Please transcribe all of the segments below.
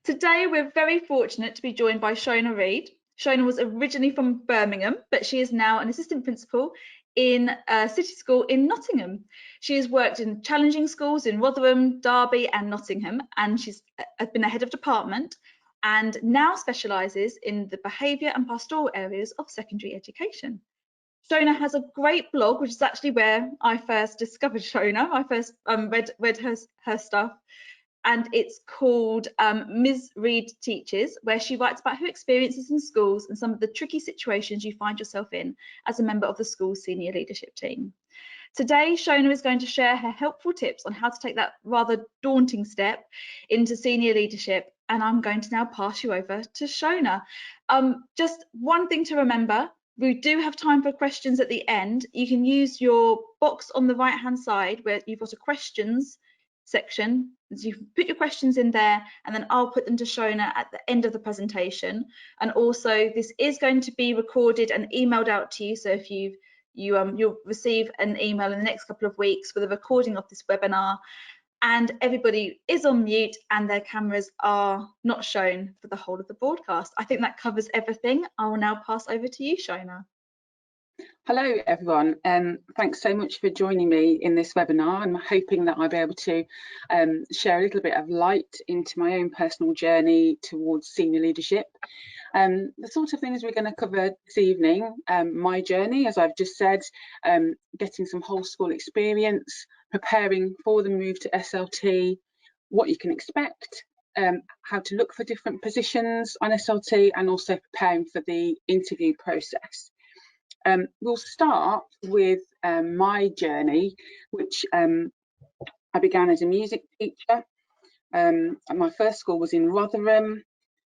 Today, we're very fortunate to be joined by Shonagh Reid. Shonagh was originally from Birmingham, but she is now an assistant principal in a city school in Nottingham. She has worked in challenging schools in Rotherham, Derby and Nottingham, and she's been a head of department and now specialises in the behaviour and pastoral areas of secondary education. Shonagh has a great blog, which is actually where I first discovered Shonagh. I first read her stuff, and it's called Ms. Reid Teaches, where she writes about her experiences in schools and some of the tricky situations you find yourself in as a member of the school's senior leadership team. Today, Shonagh is going to share her helpful tips on how to take that rather daunting step into senior leadership, and I'm going to now pass you over to Shonagh. Just one thing to remember, we do have time for questions at the end. You can use your box on the right-hand side where you've got a questions section. So you can put your questions in there, and then I'll put them to Shonagh at the end of the presentation. And also, this is going to be recorded and emailed out to you. So if you'll receive an email in the next couple of weeks with a recording of this webinar, and everybody is on mute and their cameras are not shown for the whole of the broadcast. I think that covers everything. I will now pass over to you, Shonagh. Hello everyone, thanks so much for joining me in this webinar. I'm hoping that I'll be able to share a little bit of light into my own personal journey towards senior leadership. The sort of things we're going to cover this evening, my journey, as I've just said, getting some whole school experience, preparing for the move to SLT, what you can expect, how to look for different positions on SLT, and also preparing for the interview process. We'll start with my journey, which I began as a music teacher. My first school was in Rotherham.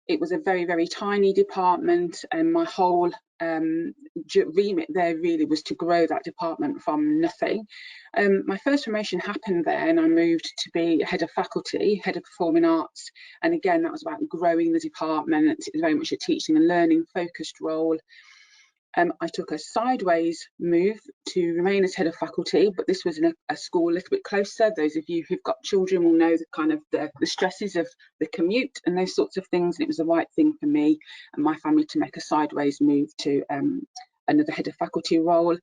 It was a very, very tiny department, and my whole remit there really was to grow that department from nothing. My first promotion happened there, and I moved to be head of faculty, head of performing arts. And again, that was about growing the department. It was very much a teaching and learning focused role. I took a sideways move to remain as head of faculty, but this was in a school a little bit closer. Those of you who've got children will know the kind of the stresses of the commute and those sorts of things. And it was the right thing for me and my family to make a sideways move to another head of faculty role.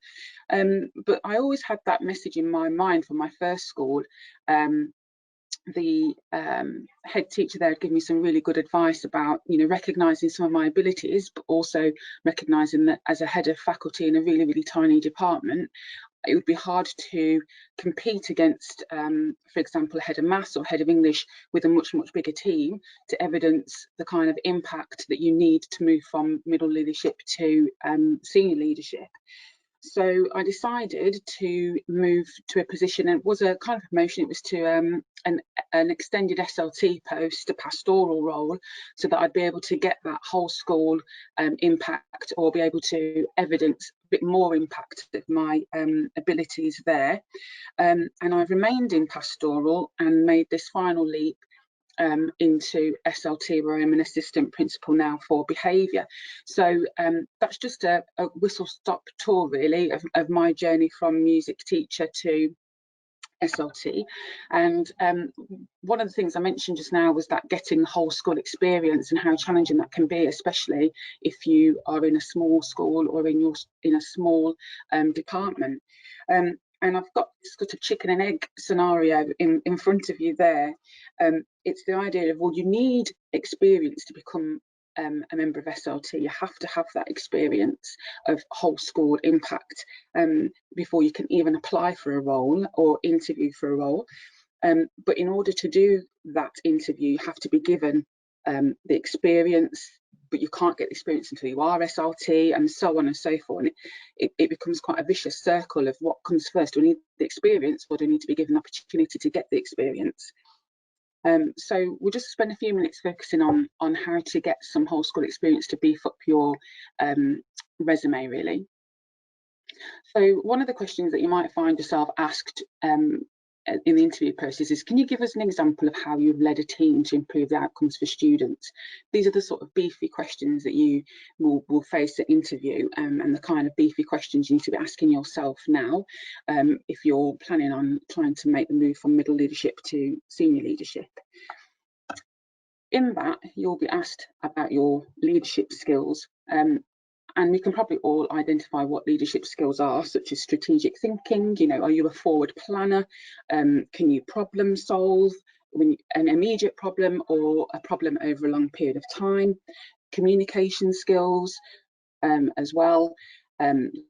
But I always had that message in my mind from my first school. The head teacher there had given me some really good advice about, recognising some of my abilities, but also recognising that as a head of faculty in a really, really tiny department, it would be hard to compete against, for example, a head of maths or head of English with a much, much bigger team to evidence the kind of impact that you need to move from middle leadership to senior leadership. So I decided to move to a position, and it was a kind of promotion. It was to an extended SLT post, a pastoral role, so that I'd be able to get that whole school impact, or be able to evidence a bit more impact of my abilities there. And I've remained in pastoral and made this final leap into SLT, where I'm an assistant principal now for behaviour. So that's just a whistle-stop tour really of my journey from music teacher to SLT. And one of the things I mentioned just now was that getting the whole school experience and how challenging that can be, especially if you are in a small school or in a small department. And I've got this sort of chicken and egg scenario in front of you there. It's the idea of, well, you need experience to become a member of SLT. You have to have that experience of whole school impact before you can even apply for a role or interview for a role. But in order to do that interview, you have to be given the experience, but you can't get the experience until you are SLT, and so on and so forth. And it becomes quite a vicious circle of what comes first. Do I need the experience, or do I need to be given the opportunity to get the experience? So we'll just spend a few minutes focusing on how to get some whole school experience to beef up your resume really. So one of the questions that you might find yourself asked in the interview process is, can you give us an example of how you've led a team to improve the outcomes for students? These are the sort of beefy questions that you will face at interview, and the kind of beefy questions you need to be asking yourself now if you're planning on trying to make the move from middle leadership to senior leadership. In that, you'll be asked about your leadership skills, and we can probably all identify what leadership skills are, such as strategic thinking. You know, are you a forward planner? Can you problem solve an immediate problem or a problem over a long period of time? Communication skills as well.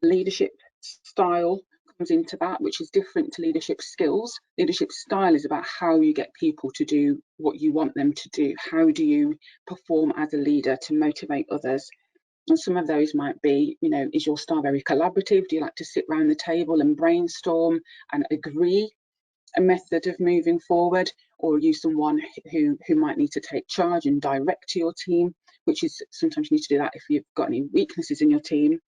Leadership style comes into that, which is different to leadership skills. Leadership style is about how you get people to do what you want them to do. How do you perform as a leader to motivate others? And some of those might be, you know, is your style very collaborative? Do you like to sit around the table and brainstorm and agree a method of moving forward? Or are you someone who might need to take charge and direct your team, which is sometimes you need to do that if you've got any weaknesses in your team?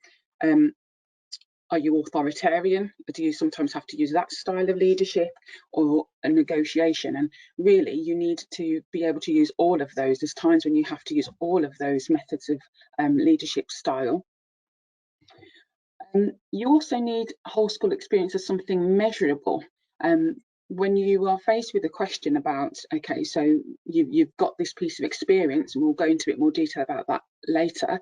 Are you authoritarian? Do you sometimes have to use that style of leadership, or a negotiation? And really, you need to be able to use all of those. There's times when you have to use all of those methods of leadership style. You also need whole school experience as something measurable. When you are faced with a question about, okay, so you've got this piece of experience, and we'll go into a bit more detail about that later,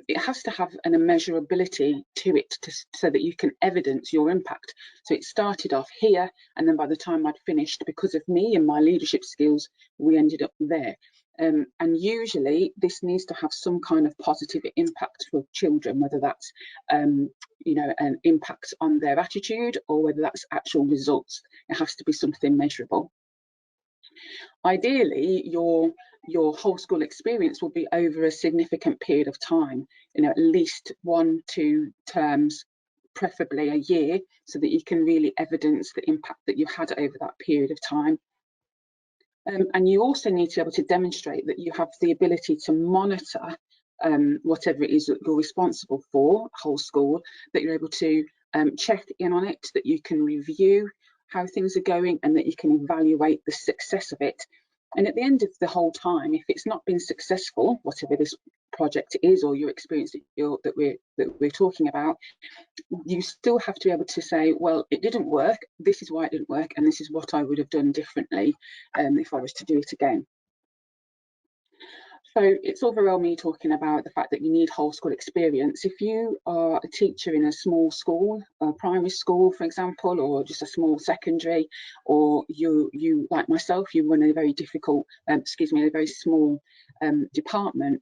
it has to have an immeasurability to it so that you can evidence your impact. So it started off here, and then by the time I'd finished, because of me and my leadership skills, we ended up there. And usually this needs to have some kind of positive impact for children, whether that's you know, an impact on their attitude or whether that's actual results. It has to be something measurable. Ideally, your whole school experience will be over a significant period of time, you know, at least 1-2 terms, preferably a year, so that you can really evidence the impact that you had over that period of time. And you also need to be able to demonstrate that you have the ability to monitor whatever it is that you're responsible for, whole school, that you're able to check in on it, that you can review how things are going, and that you can evaluate the success of it. And at the end of the whole time, if it's not been successful, whatever this project is or your experience that we're talking about, you still have to be able to say, well, it didn't work, this is why it didn't work, and this is what I would have done differently if I was to do it again. So it's overall me talking about the fact that you need whole school experience. If you are a teacher in a small school, a primary school, for example, or just a small secondary, or you like myself, you run a very difficult, a very small department,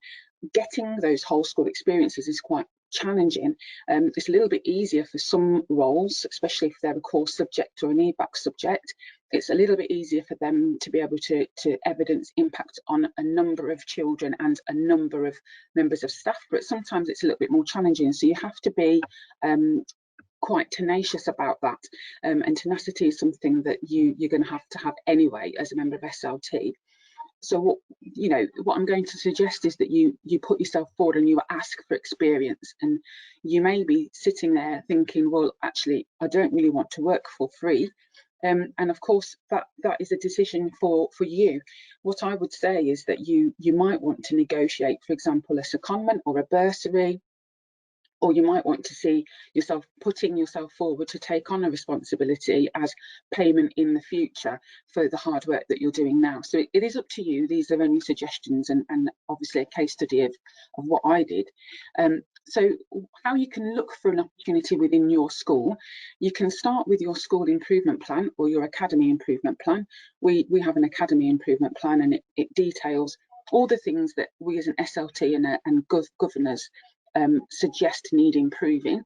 getting those whole school experiences is quite challenging. It's a little bit easier for some roles, especially if they're a core subject or an EBAC subject. It's a little bit easier for them to be able to evidence impact on a number of children and a number of members of staff, but sometimes it's a little bit more challenging. So you have to be quite tenacious about that, and tenacity is something that you're going to have anyway as a member of SLT. So what I'm going to suggest is that you put yourself forward and you ask for experience. And you may be sitting there thinking, well, actually, I don't really want to work for free. And of course, that is a decision for you. What I would say is that you might want to negotiate, for example, a secondment or a bursary, or you might want to see yourself putting yourself forward to take on a responsibility as payment in the future for the hard work that you're doing now. So it is up to you. These are only suggestions and obviously a case study of what I did. So how you can look for an opportunity within your school, you can start with your school improvement plan or your academy improvement plan. We have an academy improvement plan, and it details all the things that we as an SLT and governors suggest need improving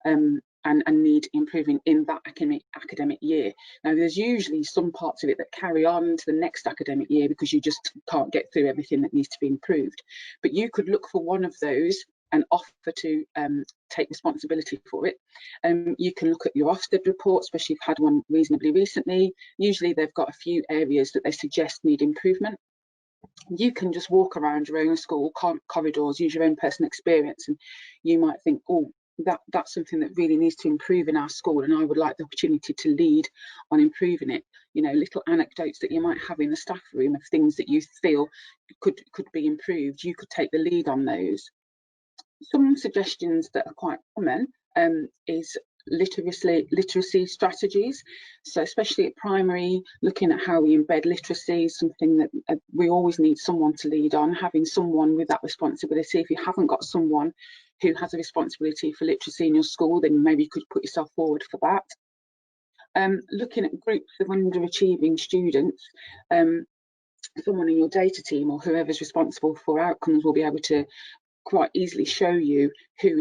and need improving in that academic year. Now, there's usually some parts of it that carry on to the next academic year because you just can't get through everything that needs to be improved. But you could look for one of those and offer to take responsibility for it. You can look at your Ofsted report, especially if you've had one reasonably recently. Usually they've got a few areas that they suggest need improvement. You can just walk around your own school corridors, use your own personal experience, and you might think, oh, that's something that really needs to improve in our school, and I would like the opportunity to lead on improving it. You know, little anecdotes that you might have in the staff room of things that you feel could be improved. You could take the lead on those. Some suggestions that are quite common is literacy strategies. So especially at primary, looking at how we embed literacy is something that we always need someone to lead on, having someone with that responsibility. If you haven't got someone who has a responsibility for literacy in your school, then maybe you could put yourself forward for that. Looking at groups of underachieving students, someone in your data team or whoever's responsible for outcomes will be able to quite easily show you who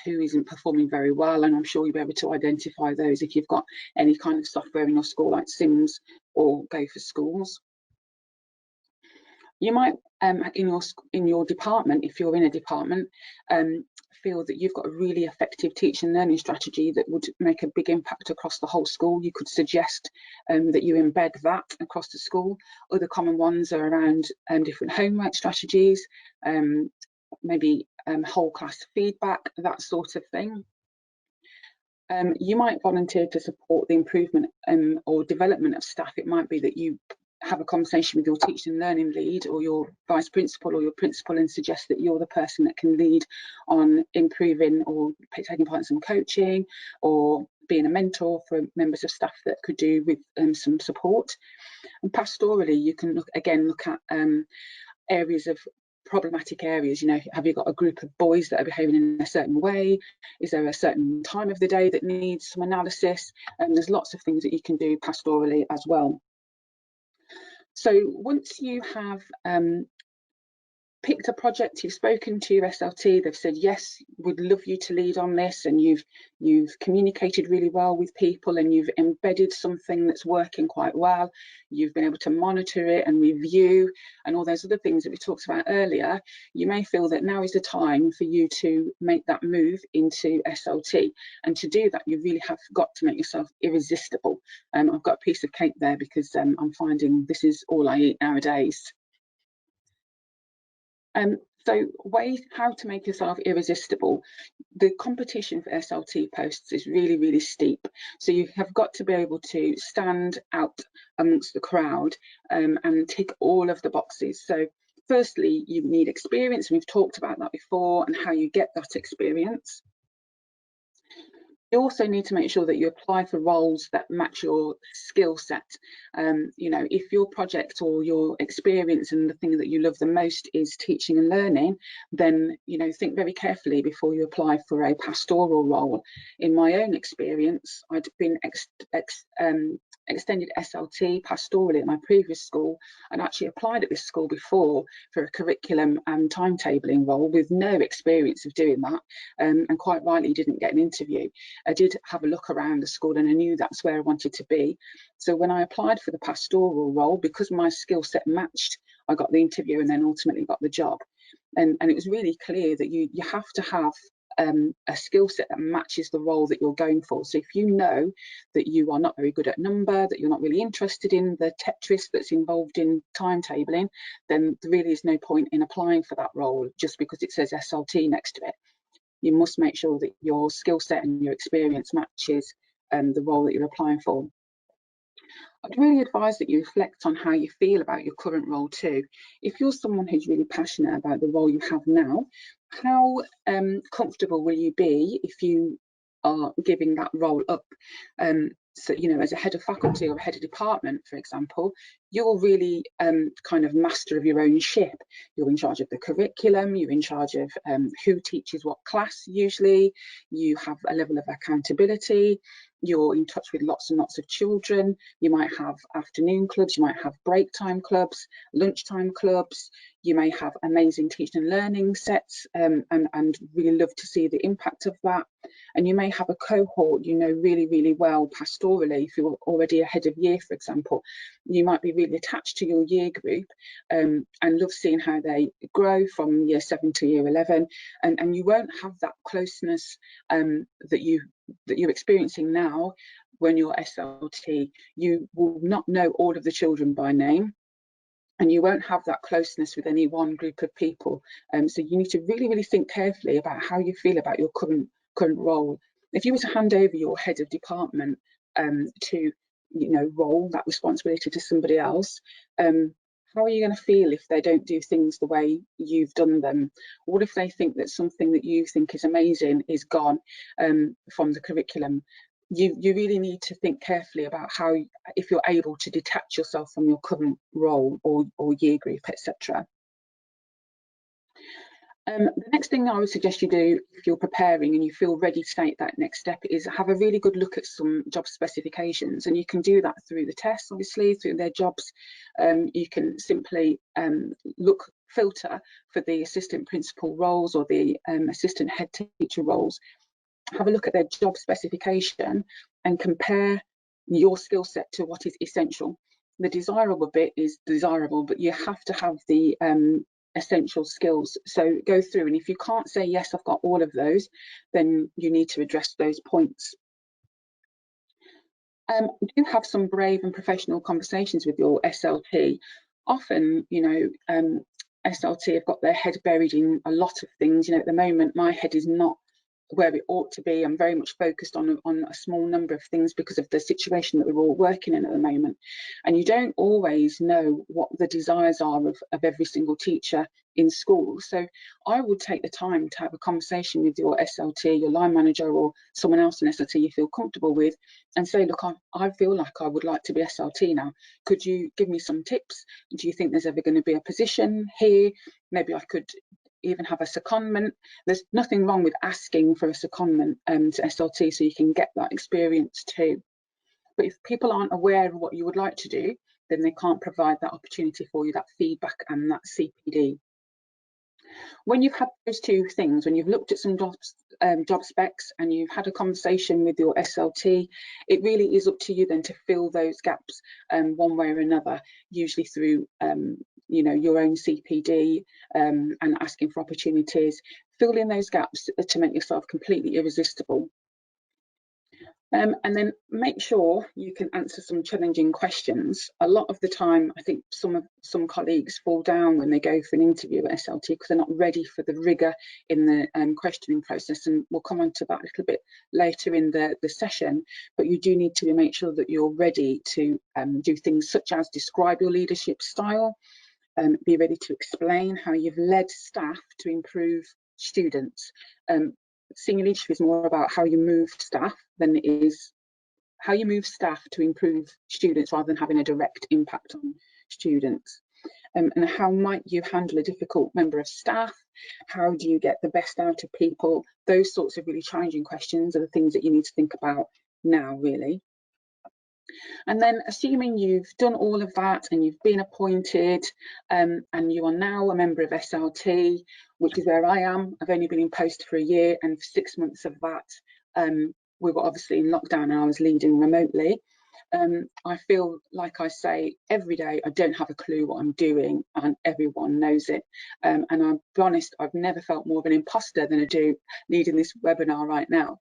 isn't performing very well, and I'm sure you'll be able to identify those if you've got any kind of software in your school like Sims or Go for Schools. You might in your department, if you're in a department, feel that you've got a really effective teaching and learning strategy that would make a big impact across the whole school. You could suggest that you embed that across the school. Other common ones are around different homework strategies, maybe whole class feedback, that sort of thing. You might volunteer to support the improvement or development of staff. It might be that you have a conversation with your teaching and learning lead or your vice principal or your principal and suggest that you're the person that can lead on improving or taking part in some coaching or being a mentor for members of staff that could do with some support. And pastorally, you can look at areas of problematic areas. You know, have you got a group of boys that are behaving in a certain way? Is there a certain time of the day that needs some analysis? And there's lots of things that you can do pastorally as well. So once you have picked a project, you've spoken to your SLT, they've said yes, would love you to lead on this, and you've communicated really well with people, and you've embedded something that's working quite well, you've been able to monitor it and review and all those other things that we talked about earlier, you may feel that now is the time for you to make that move into SLT. And to do that, you really have got to make yourself irresistible. I've got a piece of cake there because I'm finding this is all I eat nowadays. So ways how to make yourself irresistible. The competition for SLT posts is really, really steep. So you have got to be able to stand out amongst the crowd and tick all of the boxes. So firstly, you need experience. We've talked about that before and how you get that experience. You also need to make sure that you apply for roles that match your skill set. You know, if your project or your experience and the thing that you love the most is teaching and learning, then, you know, think very carefully before you apply for a pastoral role. In my own experience, I'd been extended SLT pastorally at my previous school and actually applied at this school before for a curriculum and timetabling role with no experience of doing that, and quite rightly didn't get an interview. I did have a look around the school and I knew that's where I wanted to be. So when I applied for the pastoral role, because my skill set matched, I got the interview and then ultimately got the job. And it was really clear that you have to have a skill set that matches the role that you're going for. So if you know that you are not very good at number, that you're not really interested in the Tetris that's involved in timetabling, then there really is no point in applying for that role just because it says SLT next to it. You must make sure that your skill set and your experience matches the role that you're applying for. I'd really advise that you reflect on how you feel about your current role too. If you're someone who's really passionate about the role you have now, how comfortable will you be if you are giving that role up? So, you know, as a head of faculty or a head of department, for example, you're really kind of master of your own ship. You're in charge of the curriculum, you're in charge of who teaches what class usually, you have a level of accountability, you're in touch with lots and lots of children, you might have afternoon clubs, you might have break time clubs, lunchtime clubs, you may have amazing teaching and learning sets and really love to see the impact of that. And you may have a cohort you know really, really well pastorally. If you're already a head of year, for example, you might be really attached to your year group and love seeing how they grow from year 7 to year 11. And you won't have that closeness that you're experiencing now when you're SLT. You will not know all of the children by name, and you won't have that closeness with any one group of people. So you need to really, really think carefully about how you feel about your current role. If you were to hand over your head of department to, you know, role, that responsibility to somebody else, How are you going to feel if they don't do things the way you've done them? What if they think that something that you think is amazing is gone from the curriculum? You really need to think carefully about how, if you're able to detach yourself from your current role or year group, etc. The next thing I would suggest you do if you're preparing and you feel ready to take that next step is have a really good look at some job specifications, and you can do that through the tests, obviously, through their jobs. You can simply filter for the assistant principal roles or the assistant head teacher roles. Have a look at their job specification and compare your skill set to what is essential. The desirable bit is desirable, but you have to have the essential skills. So go through, and if you can't say, yes, I've got all of those, then you need to address those points. Do have some brave and professional conversations with your SLT. Often, you know, SLT have got their head buried in a lot of things. You know, at the moment, my head is not where it ought to be. I'm very much focused on a small number of things because of the situation that we're all working in at the moment. And you don't always know what the desires are of every single teacher in school. So I would take the time to have a conversation with your SLT, your line manager, or someone else in SLT you feel comfortable with, and say, look, I feel like I would like to be SLT now. Could you give me some tips? Do you think there's ever going to be a position here? Maybe I could even have a secondment. There's nothing wrong with asking for a secondment to SLT so you can get that experience too. But if people aren't aware of what you would like to do, then they can't provide that opportunity for you, that feedback and that CPD. When you've had those two things, when you've looked at some job specs and you've had a conversation with your SLT, it really is up to you then to fill those gaps one way or another, usually through you know, your own CPD and asking for opportunities. Fill in those gaps to make yourself completely irresistible. And then make sure you can answer some challenging questions. A lot of the time, I think some colleagues fall down when they go for an interview at SLT because they're not ready for the rigour in the questioning process, and we'll come on to that a little bit later in the session. But you do need to make sure that you're ready to do things such as describe your leadership style, be ready to explain how you've led staff to improve students. Senior leadership is more about how you move staff than it is how you move staff to improve students rather than having a direct impact on students. And how might you handle a difficult member of staff? How do you get the best out of people? Those sorts of really challenging questions are the things that you need to think about now, really. And then assuming you've done all of that and you've been appointed and you are now a member of SLT, which is where I am. I've only been in post for a year, and for 6 months of that we were obviously in lockdown and I was leading remotely. I feel like I say every day, I don't have a clue what I'm doing, and everyone knows it. And I'll be honest, I've never felt more of an imposter than I do leading this webinar right now.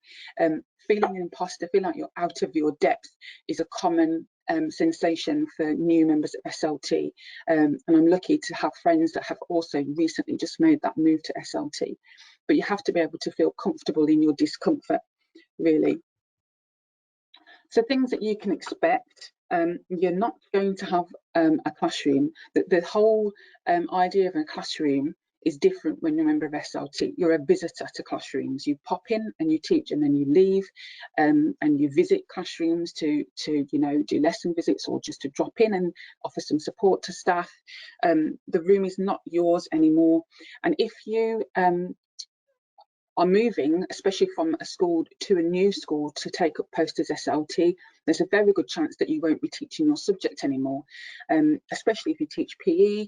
Feeling an imposter, feeling like you're out of your depth is a common sensation for new members of SLT. And I'm lucky to have friends that have also recently just made that move to SLT. But you have to be able to feel comfortable in your discomfort, really. So things that you can expect, you're not going to have a classroom. The whole idea of a classroom is different when you're a member of SLT. You're a visitor to classrooms. You pop in and you teach and then you leave, and you visit classrooms to you know, do lesson visits or just to drop in and offer some support to staff. The room is not yours anymore. And if you are moving, especially from a school to a new school to take up post as SLT, there's a very good chance that you won't be teaching your subject anymore. Especially if you teach PE,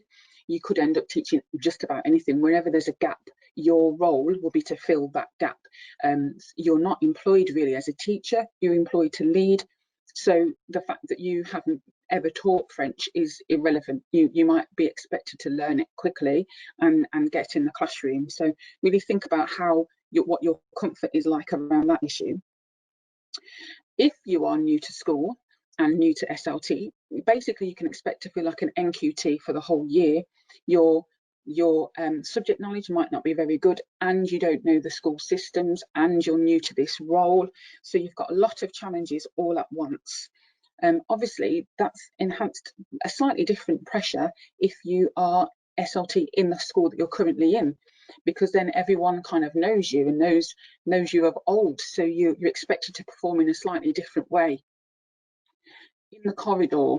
you could end up teaching just about anything. Wherever there's a gap, your role will be to fill that gap. You're not employed really as a teacher, you're employed to lead. So the fact that you haven't ever taught French is irrelevant. You might be expected to learn it quickly and get in the classroom. So really think about how what your comfort is like around that issue. If you are new to school and new to SLT, basically you can expect to feel like an NQT for the whole year. Your subject knowledge might not be very good, and you don't know the school systems, and you're new to this role. So you've got a lot of challenges all at once. Obviously that's enhanced a slightly different pressure if you are SLT in the school that you're currently in, because then everyone kind of knows you and knows you of old, so you're expected to perform in a slightly different way. In the corridor,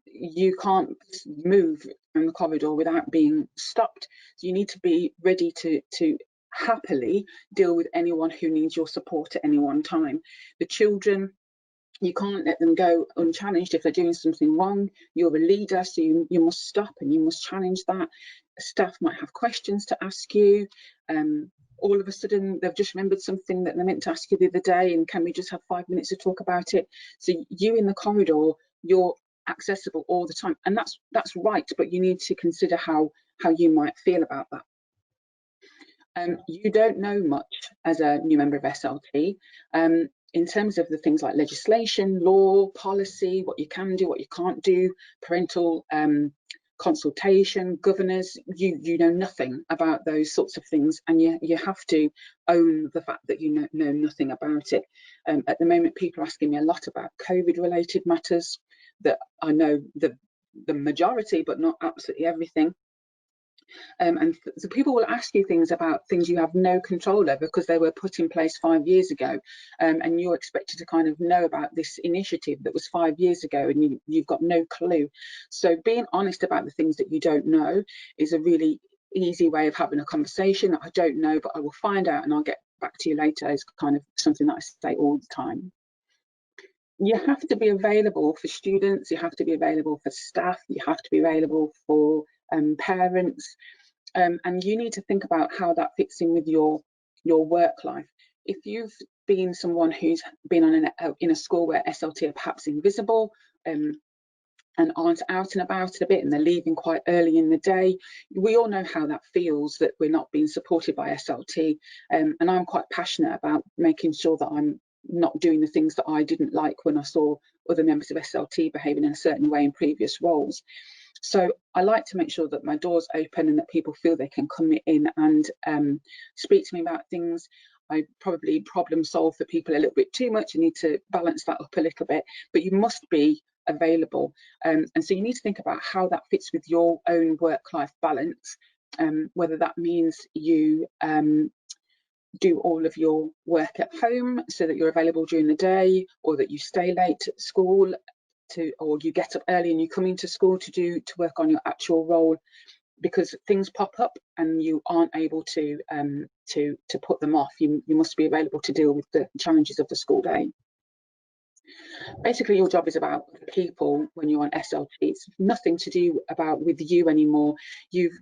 you can't move in the corridor without being stopped, so you need to be ready to happily deal with anyone who needs your support at any one time. The children, you can't let them go unchallenged if they're doing something wrong. You're a leader, so you must stop and you must challenge that. Staff might have questions to ask you. All of a sudden, they've just remembered something that they meant to ask you the other day, and can we just have 5 minutes to talk about it? So you in the corridor, you're accessible all the time, and that's right, but you need to consider how you might feel about that. You don't know much as a new member of SLT. In terms of the things like legislation, law, policy, what you can do, what you can't do, parental consultation, governors, you know nothing about those sorts of things, and you have to own the fact that you know nothing about it. At the moment, people are asking me a lot about COVID-related matters, that I know the majority, but not absolutely everything. And so people will ask you things about things you have no control over because they were put in place 5 years ago, and you're expected to kind of know about this initiative that was 5 years ago, and you've got no clue. So being honest about the things that you don't know is a really easy way of having a conversation. I don't know, but I will find out and I'll get back to you later, is kind of something that I say all the time. You have to be available for students, you have to be available for staff, you have to be available for parents, and you need to think about how that fits in with your work life. If you've been someone who's been on in a school where SLT are perhaps invisible, and aren't out and about a bit, and they're leaving quite early in the day, we all know how that feels, that we're not being supported by SLT, and I'm quite passionate about making sure that I'm not doing the things that I didn't like when I saw other members of SLT behaving in a certain way in previous roles. So I like to make sure that my door's open and that people feel they can come in and speak to me about things. I probably problem solve for people a little bit too much. You need to balance that up a little bit, but you must be available. And so you need to think about how that fits with your own work-life balance, whether that means you do all of your work at home so that you're available during the day, or that you stay late at school, or you get up early and you come into school to work on your actual role, because things pop up and you aren't able to put them off. You must be available to deal with the challenges of the school day. Basically, your job is about people when you're on SLT. It's nothing to do with you anymore. You've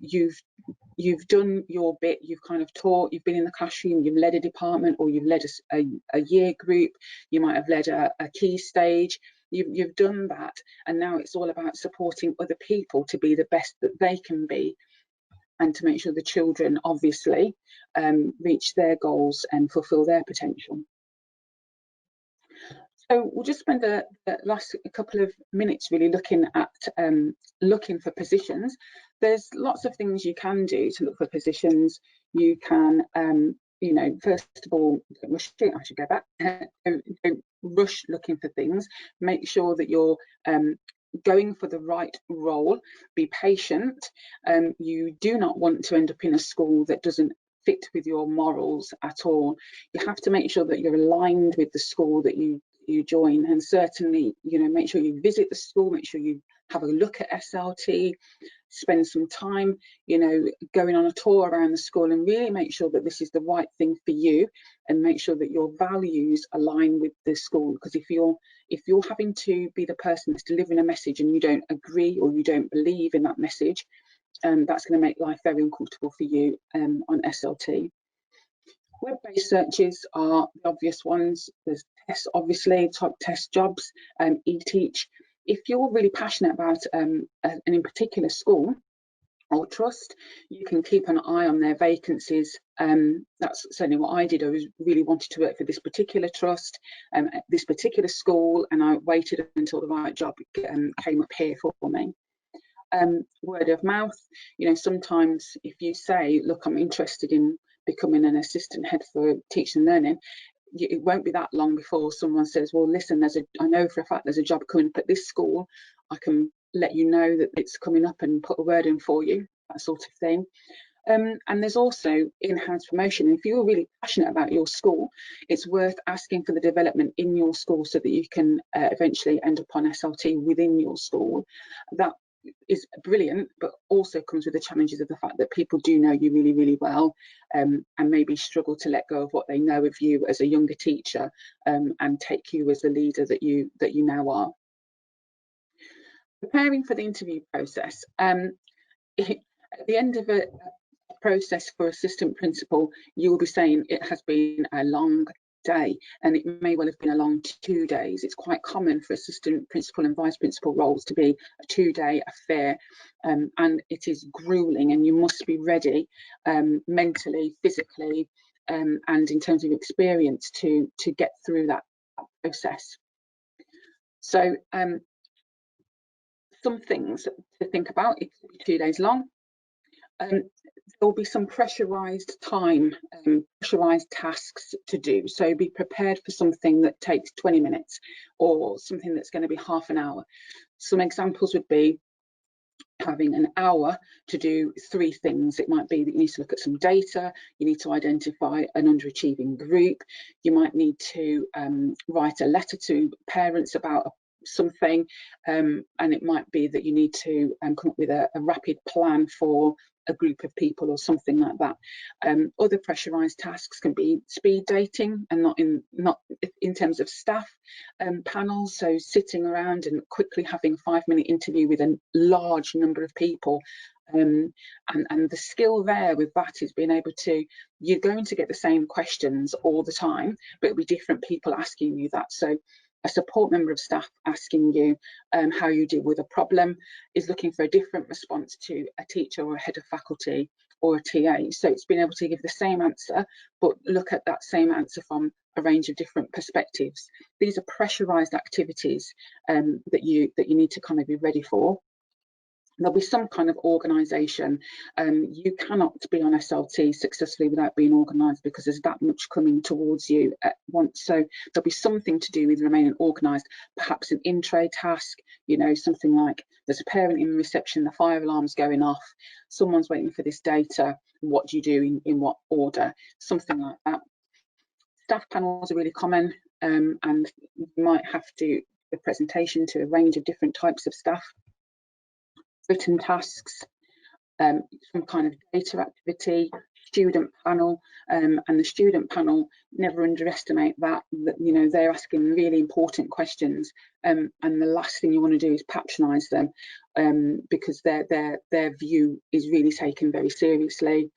done your bit. You've kind of taught. You've been in the classroom. You've led a department, or you've led a year group. You might have led a key stage. You've done that, and now it's all about supporting other people to be the best that they can be, and to make sure the children obviously reach their goals and fulfill their potential. So we'll just spend the last couple of minutes really looking at looking for positions. There's lots of things you can do to look for positions. You can, you know, first of all, I should go back. Don't rush looking for things. Make sure that you're going for the right role. Be patient. You do not want to end up in a school that doesn't fit with your morals at all. You have to make sure that you're aligned with the school that you join, and certainly, you know, make sure you visit the school, make sure you have a look at SLT, spend some time, you know, going on a tour around the school, and really make sure that this is the right thing for you, and make sure that your values align with the school. Because if you're having to be the person that's delivering a message and you don't agree or you don't believe in that message, that's going to make life very uncomfortable for you on SLT. Web-based searches are the obvious ones. There's Tes, obviously, top Tes jobs, eTeach. If you're really passionate about an in particular school or trust, you can keep an eye on their vacancies. That's certainly what I did. I was really wanted to work for this particular trust, this particular school, and I waited until the right job came up here for me. Word of mouth, you know, sometimes if you say, look, I'm interested in becoming an assistant head for teaching and learning, it won't be that long before someone says, well, listen, I know for a fact there's a job coming up at this school. I can let you know that it's coming up and put a word in for you, that sort of thing. And there's also in-house promotion. If you're really passionate about your school, it's worth asking for the development in your school so that you can eventually end up on SLT within your school. That is brilliant, but also comes with the challenges of the fact that people do know you really, really well, and maybe struggle to let go of what they know of you as a younger teacher, and take you as the leader that you now are. Preparing for the interview process. At the end of a process for assistant principal, you will be saying it has been a long day, and it may well have been a long 2 days. It's quite common for assistant principal and vice principal roles to be a 2-day affair, and it is grueling, and you must be ready mentally, physically, and in terms of experience to get through that process. So some things to think about. It could be 2 days long. There'll be some pressurised time, pressurised tasks to do. So be prepared for something that takes 20 minutes or something that's going to be half an hour. Some examples would be having an hour to do 3 things. It might be that you need to look at some data, you need to identify an underachieving group, you might need to write a letter to parents about something, and it might be that you need to come up with a rapid plan for a group of people or something like that. Other pressurised tasks can be speed dating, and not in terms of staff panels, so sitting around and quickly having a 5-minute interview with a large number of people. And the skill there with that is being able to, you're going to get the same questions all the time, but it'll be different people asking you that. So a support member of staff asking you how you deal with a problem is looking for a different response to a teacher or a head of faculty or a TA. So it's being able to give the same answer, but look at that same answer from a range of different perspectives. These are pressurised activities that you need to kind of be ready for. There'll be some kind of organisation. You cannot be on SLT successfully without being organised, because there's that much coming towards you at once. So there'll be something to do with remaining organised, perhaps an in-tray task, you know, something like there's a parent in reception, the fire alarm's going off, someone's waiting for this data, what do you do in what order, something like that. Staff panels are really common, and you might have to do a presentation to a range of different types of staff. Written tasks, some kind of data activity, student panel, and the student panel, never underestimate that, you know, they're asking really important questions, and the last thing you want to do is patronise them, because their view is really taken very seriously.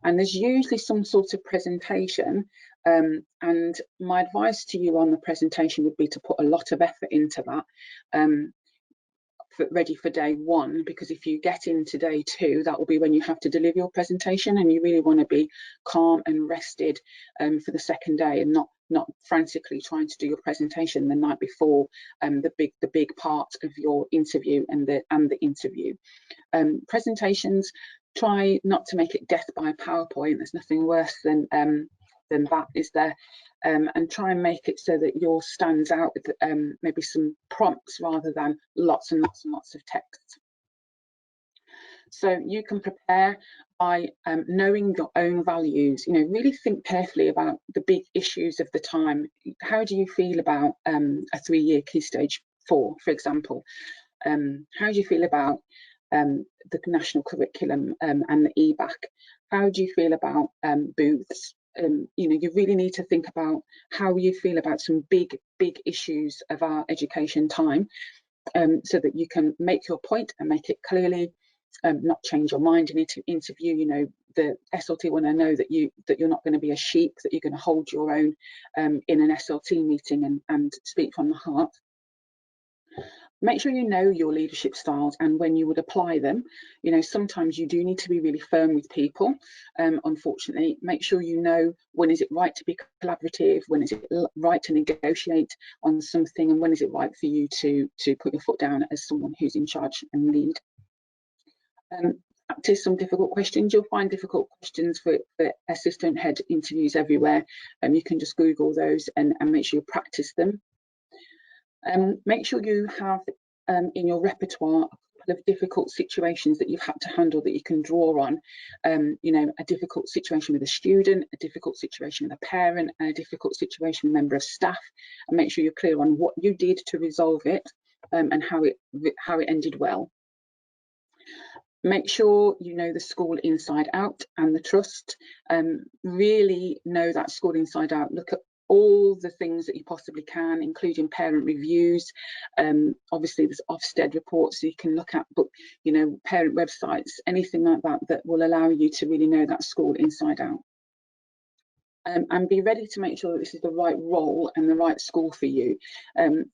And there's usually some sort of presentation, and my advice to you on the presentation would be to put a lot of effort into that, ready for day 1, because if you get into day 2, that will be when you have to deliver your presentation, and you really want to be calm and rested for the second day, and not frantically trying to do your presentation the night before the big part of your interview and the interview. Presentations, try not to make it death by PowerPoint. There's nothing worse than that, is there? And try and make it so that yours stands out with maybe some prompts rather than lots and lots and lots of text. So you can prepare by knowing your own values. You know, really think carefully about the big issues of the time. How do you feel about a 3-year Key Stage 4, for example? How do you feel about the national curriculum and the EBAC? How do you feel about booths? You know, you really need to think about how you feel about some big issues of our education time, so that you can make your point and make it clearly, not change your mind in an interview. You know, the SLT want to know that you're not going to be a sheep, that you're going to hold your own in an SLT meeting and speak from the heart. Make sure you know your leadership styles and when you would apply them. You know, sometimes you do need to be really firm with people. Unfortunately, make sure you know when is it right to be collaborative, when is it right to negotiate on something, and when is it right for you to put your foot down as someone who's in charge and lead. practice some difficult questions. You'll find difficult questions for assistant head interviews everywhere, and you can just Google those and make sure you practice them. Make sure you have in your repertoire a couple of difficult situations that you've had to handle that you can draw on. You know, a difficult situation with a student, a difficult situation with a parent, and a difficult situation with a member of staff, and make sure you're clear on what you did to resolve it and how it ended well. Make sure you know the school inside out and the trust. Really know that school inside out. Look at all the things that you possibly can, including parent reviews. Obviously there's Ofsted reports you can look at, but you know, parent websites, anything like that that will allow you to really know that school inside out. And be ready to make sure that this is the right role and the right school for you.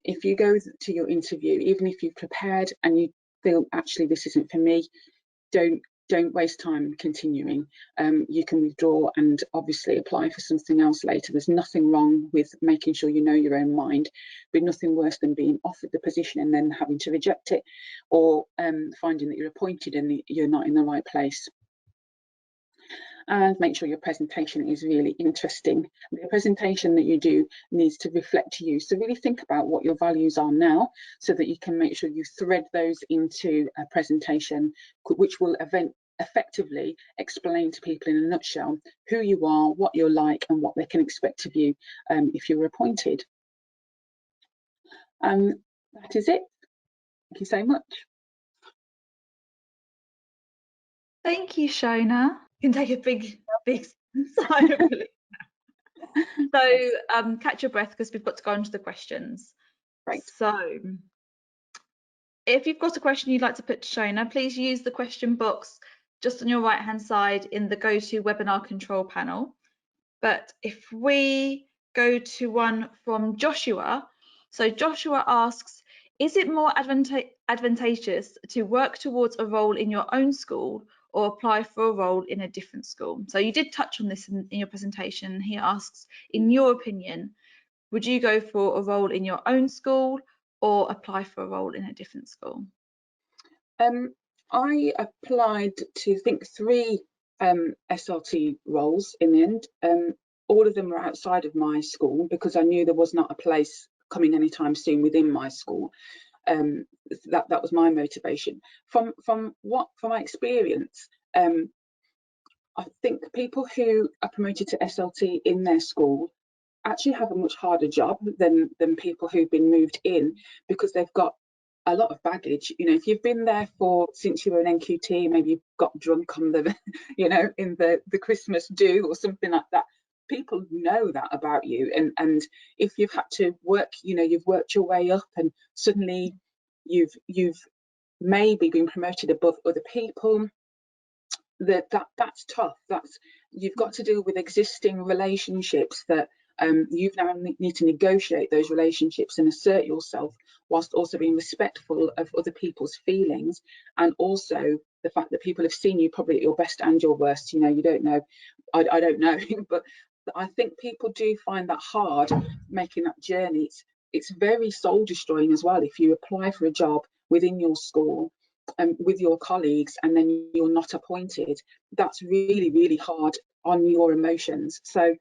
If you go to your interview, even if you've prepared and you feel actually this isn't for me, don't waste time continuing. You can withdraw and obviously apply for something else later. There's nothing wrong with making sure you know your own mind, but nothing worse than being offered the position and then having to reject it, or finding that you're appointed and you're not in the right place. And make sure your presentation is really interesting. The presentation that you do needs to reflect you. So really think about what your values are now, so that you can make sure you thread those into a presentation, which will effectively explain to people in a nutshell who you are, what you're like, and what they can expect of you if you're appointed. That is it. Thank you so much. Thank you, Shonagh. You can take a big sigh of relief. So catch your breath, because we've got to go on to the questions. Right. So if you've got a question you'd like to put to Shonagh, please use the question box just on your right hand side in the Go To Webinar Control panel. But if we go to one from Joshua, so Joshua asks, is it more advantageous to work towards a role in your own school or apply for a role in a different school? So you did touch on this in your presentation. He asks, in your opinion, would you go for a role in your own school or apply for a role in a different school? I applied to, I think, 3 SLT roles in the end. All of them were outside of my school because I knew there was not a place coming anytime soon within my school. That was my motivation. From my experience, I think people who are promoted to SLT in their school actually have a much harder job than people who've been moved in, because they've got a lot of baggage. You know, if you've been there since you were an NQT, maybe you've got drunk on the, you know, in the Christmas do or something like that, people know that about you. And if you've had to work, you know, you've worked your way up and suddenly you've maybe been promoted above other people, that's tough. You've got to deal with existing relationships that you now need to negotiate those relationships and assert yourself, whilst also being respectful of other people's feelings, and also the fact that people have seen you probably at your best and your worst. You know, you don't know, I don't know, but I think people do find that hard, making that journey. It's very soul destroying as well if you apply for a job within your school with your colleagues and then you're not appointed. That's really, really hard on your emotions. So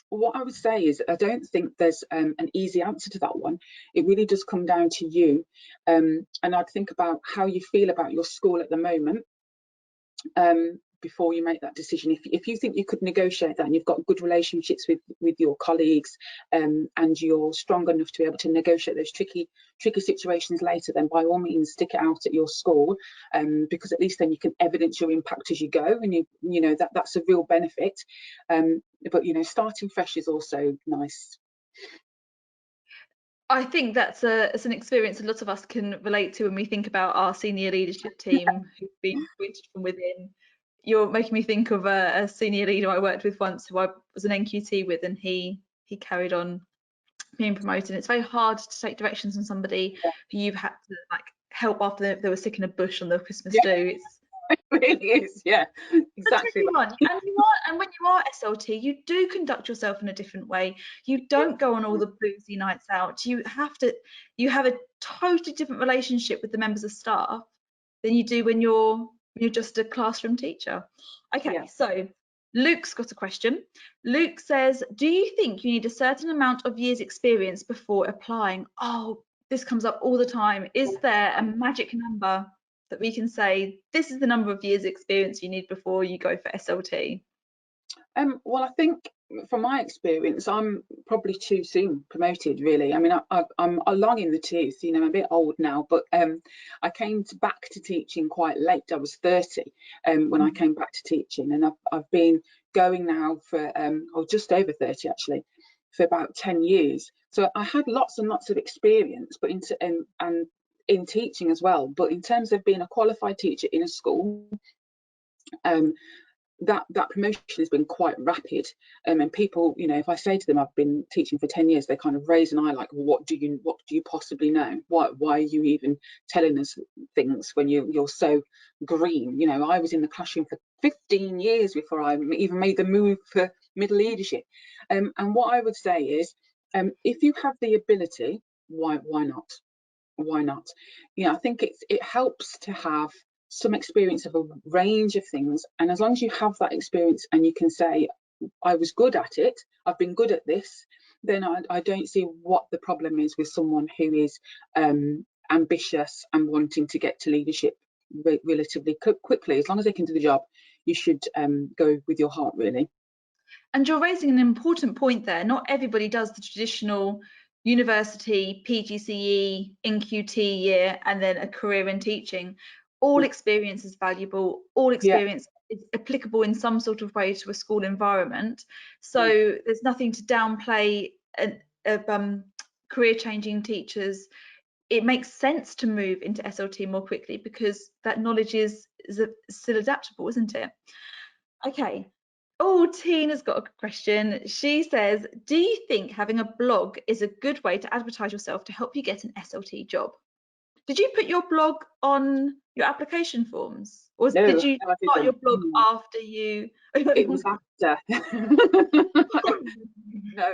what I would say is, I don't think there's an easy answer to that one. It really does come down to you, and I'd think about how you feel about your school at the moment before you make that decision. If you think you could negotiate that and you've got good relationships with your colleagues, and you're strong enough to be able to negotiate those tricky situations later, then by all means stick it out at your school, because at least then you can evidence your impact as you go, and you know that's a real benefit. But you know, starting fresh is also nice. I think that's an experience a lot of us can relate to when we think about our senior leadership team who've been appointed from within. You're making me think of a senior leader I worked with once, who I was an NQT with, and he carried on being promoted. It's very hard to take directions from somebody who you've had to like help after they were sick in a bush on the Christmas do. It really is, yeah, exactly. And when you are SLT, you do conduct yourself in a different way. You don't go on all the boozy nights out. You have a totally different relationship with the members of staff than you do when you're You're just a classroom teacher. Okay, Yeah. so Luke's got a question. Luke says, do you think you need a certain amount of years experience before applying? Oh, this comes up all the time. Is there a magic number that we can say, this is the number of years experience you need before you go for SLT? Well, I think from my experience, I'm probably too soon promoted, really. I mean, I'm long in the tooth, you know, I'm a bit old now, but I came back to teaching quite late. I was 30 when I came back to teaching, and I've been going now for, or just over 30 actually, for about 10 years. So I had lots and lots of experience, but in teaching as well. But in terms of being a qualified teacher in a school, that promotion has been quite rapid, and people, you know, if I say to them I've been teaching for 10 years, they kind of raise an eye like, well, what do you possibly know? Why are you even telling us things when you're so green? You know, I was in the classroom for 15 years before I even made the move for middle leadership. And what I would say is, if you have the ability, why not? Why not? You know, I think it helps to have some experience of a range of things, and as long as you have that experience and you can say, I was good at it, I've been good at this, then I don't see what the problem is with someone who is ambitious and wanting to get to leadership relatively quickly. As long as they can do the job, you should go with your heart, really. And you're raising an important point there. Not everybody does the traditional university, PGCE, NQT year, and then a career in teaching. All experience is valuable. All Yeah. experience is applicable in some sort of way to a school environment. So there's nothing to downplay career-changing teachers. It makes sense to move into SLT more quickly because that knowledge is still adaptable, isn't it? Okay. Oh, Tina's got a question. She says, do you think having a blog is a good way to advertise yourself to help you get an SLT job? Did you put your blog on your application forms? Or No, did you I start your didn't. blog after you? It was after. No,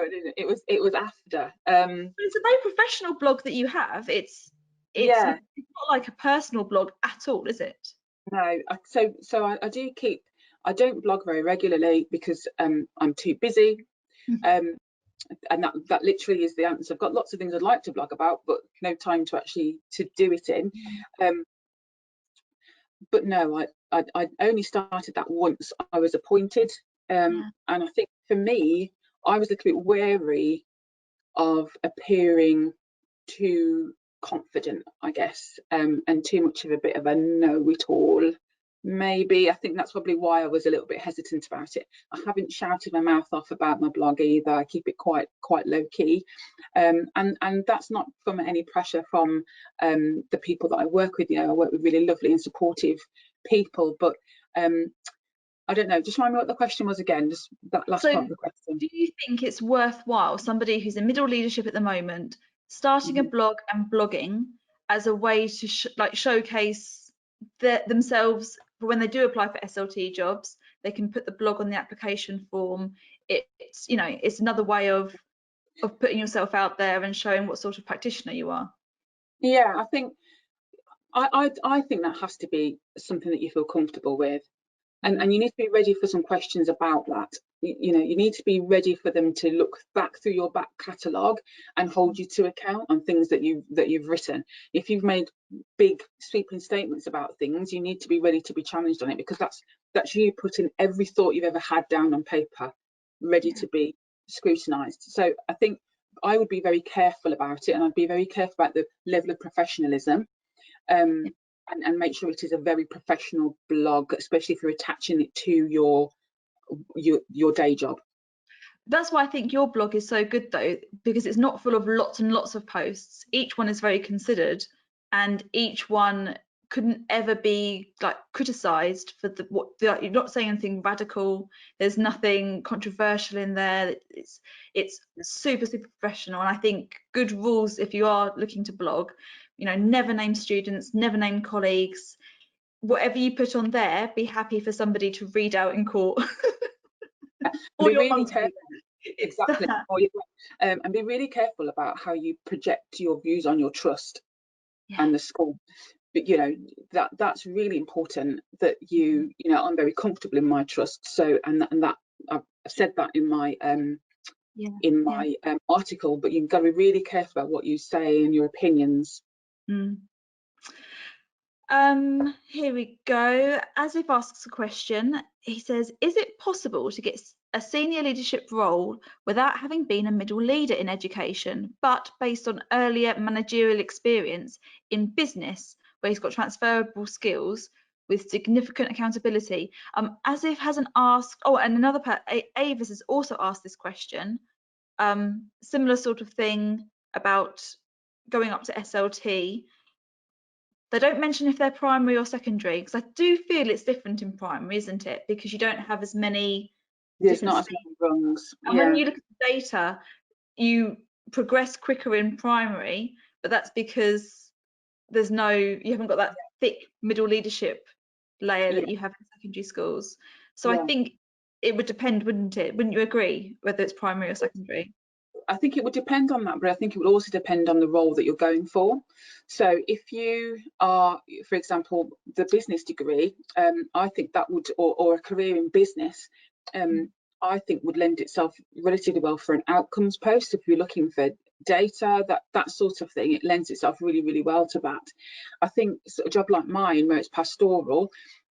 it didn't. It was after. It's a very professional blog that you have. It's Yeah. not like a personal blog at all, is it? No. So I do keep. I don't blog very regularly because I'm too busy. And that literally is the answer. I've got lots of things I'd like to blog about, but no time to actually to do it in. But no, I only started that once I was appointed, and I think for me, I was a little bit wary of appearing too confident, I guess, and too much of a bit of a know-it-all. Maybe I think that's probably why I was a little bit hesitant about it. I haven't shouted my mouth off about my blog either. I keep it quite low key, and that's not from any pressure from the people that I work with. You know, I work with really lovely and supportive people, but I don't know. Just remind me what the question was again. Just that last part of the question. Do you think it's worthwhile, somebody who's in middle leadership at the moment, starting a blog and blogging as a way to showcase themselves for when they do apply for SLT jobs? They can put the blog on the application form. It's, you know, it's another way of putting yourself out there and showing what sort of practitioner you are. Yeah, I think I think that has to be something that you feel comfortable with, and you need to be ready for some questions about that. You know, you need to be ready for them to look back through your back catalogue and hold you to account on things that you've written. If you've made big sweeping statements about things, you need to be ready to be challenged on it, because that's you putting every thought you've ever had down on paper, ready to be scrutinised. So I think I would be very careful about it, and I'd be very careful about the level of professionalism, and make sure it is a very professional blog, especially if you're attaching it to your day job. That's why I think your blog is so good, though, because it's not full of lots and lots of posts. Each one is very considered, and each one couldn't ever be like criticized for you're not saying anything radical. There's nothing controversial in there. It's super professional, and I think good rules if you are looking to blog. You know, never name students, never name colleagues. Whatever you put on there, be happy for somebody to read out in court. Or Be your really monkey. careful. Exactly. And be really careful about how you project your views on your trust and the school. but you know, that's really important, that you know, I'm very comfortable in my trust. So and that I've said that in my article, but you've got to be really careful about what you say and your opinions. Here we go. As if asks a question, he says, is it possible to get a senior leadership role without having been a middle leader in education, but based on earlier managerial experience in business, where he's got transferable skills with significant accountability? As if hasn't asked, oh, and another Avis has also asked this question, similar sort of thing about going up to SLT. They don't mention if they're primary or secondary, because I do feel it's different in primary, isn't it? Because you don't have as many There's not as many rungs. And when you look at the data, you progress quicker in primary, but that's because you haven't got that thick middle leadership layer that you have in secondary schools. So I think it would depend, wouldn't it? Wouldn't you agree, whether it's primary or secondary? I think it would depend on that, but I think it would also depend on the role that you're going for. So if you are, for example, the business degree, I think that would, or a career in business, I think would lend itself relatively well for an outcomes post. If you're looking for data, that sort of thing, it lends itself really, really well to that. I think a job like mine, where it's pastoral,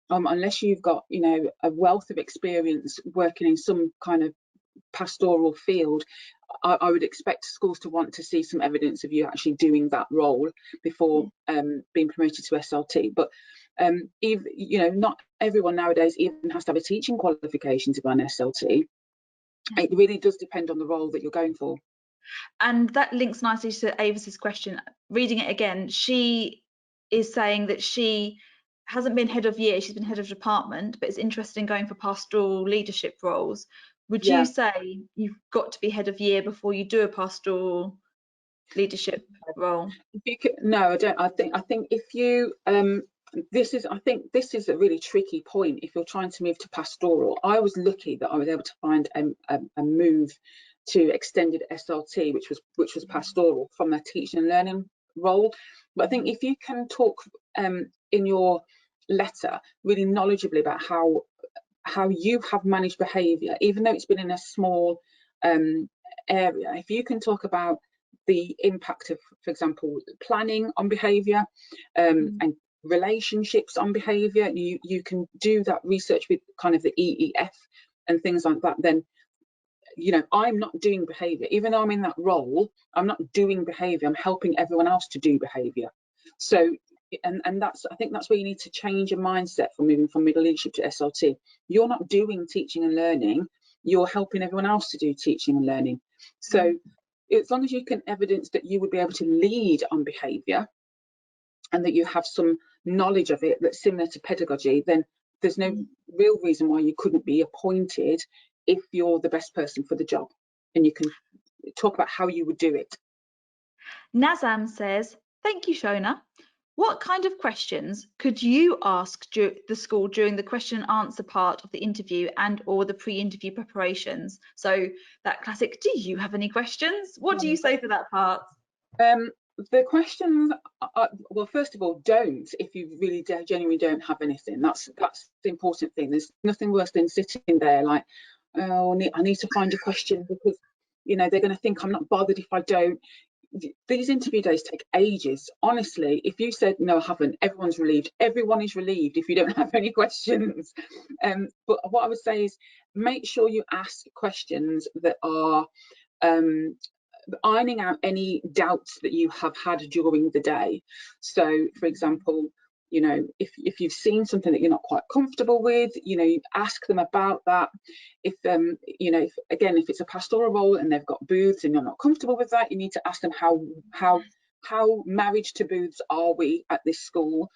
unless you've got, you know, a wealth of experience working in some kind of pastoral field, I would expect schools to want to see some evidence of you actually doing that role before being promoted to SLT. But even, you know, not everyone nowadays even has to have a teaching qualification to go on SLT. It really does depend on the role that you're going for. And that links nicely to Avis's question. Reading it again, she is saying that she hasn't been head of year, she's been head of department, but is interested in going for pastoral leadership roles. Would you say you've got to be head of year before you do a pastoral leadership role? No, I don't. I think if you this is a really tricky point if you're trying to move to pastoral. I was lucky that I was able to find a move to extended SLT, which was pastoral, from a teaching and learning role. But I think if you can talk in your letter really knowledgeably about how you have managed behaviour, even though it's been in a small area, if you can talk about the impact of, for example, planning on behaviour and relationships on behaviour, you can do that research with kind of the EEF and things like that, then, you know, I'm not doing behaviour. Even though I'm in that role, I'm not doing behaviour, I'm helping everyone else to do behaviour. So, and that's, I think that's where you need to change your mindset from moving from middle leadership to SLT. You're not doing teaching and learning, you're helping everyone else to do teaching and learning. So as long as you can evidence that you would be able to lead on behaviour and that you have some knowledge of it that's similar to pedagogy, then there's no real reason why you couldn't be appointed if you're the best person for the job, and you can talk about how you would do it. Nazam says, thank you, Shonagh. What kind of questions could you ask the school during the question and answer part of the interview and or the pre-interview preparations? So that classic, do you have any questions? What do you say for that part? The questions, well, first of all, don't, if you really genuinely don't have anything. That's the important thing. There's nothing worse than sitting there like, oh, I need to find a question because, you know, they're going to think I'm not bothered if I don't. These interview days take ages. Honestly, if you said no, I haven't, everyone's relieved. Everyone is relieved if you don't have any questions. But what I would say is make sure you ask questions that are ironing out any doubts that you have had during the day. So, for example, you know, if you've seen something that you're not quite comfortable with, you know, you ask them about that. If you know, if it's a pastoral role and they've got booths and you're not comfortable with that, you need to ask them how married to booths are we at this school?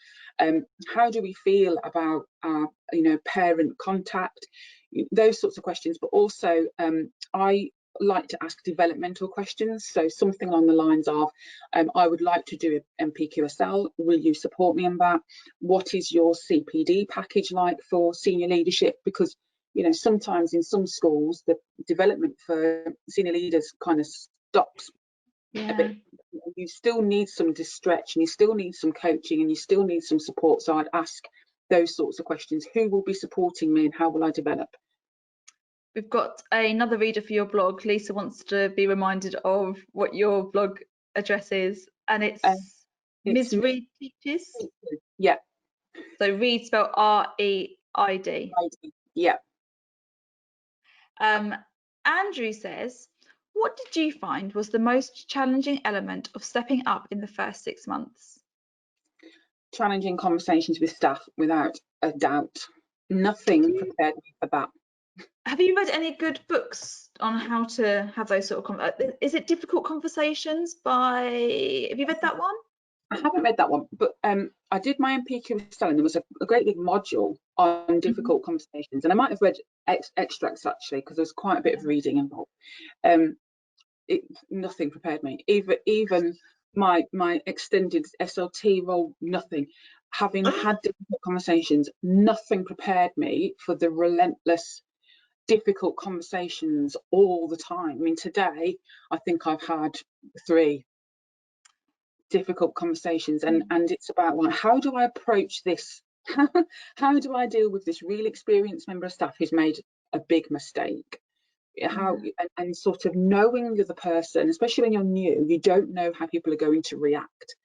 How do we feel about our, you know, parent contact? Those sorts of questions. But also, I like to ask developmental questions, so something along the lines of I would like to do an MPQSL, will you support me in that? What is your CPD package like for senior leadership? Because, you know, sometimes in some schools the development for senior leaders kind of stops a bit you still need some to stretch, and you still need some coaching, and you still need some support. So I'd ask those sorts of questions. Who will be supporting me, and how will I develop? We've got another reader for your blog. Lisa wants to be reminded of what your blog address is, and it's Ms. Reid Teaches. Yeah. So Reid spelled R-E-I-D. Yeah. Andrew says, what did you find was the most challenging element of stepping up in the first 6 months? Challenging conversations with staff, without a doubt. Nothing prepared me for that. Have you read any good books on how to have those sort of is it Difficult Conversations by, have you read that one? I haven't read that one, but I did my MPQ study, and there was a great big module on difficult conversations, and I might have read extracts actually, because there's quite a bit of reading involved. Nothing prepared me. Even my extended SLT role, nothing. Having had difficult conversations, nothing prepared me for the relentless difficult conversations all the time. I mean, today I think I've had 3 difficult conversations, and it's about, like, how do I approach this? How do I deal with this really experienced member of staff who's made a big mistake? How and sort of knowing the person, especially when you're new, you don't know how people are going to react,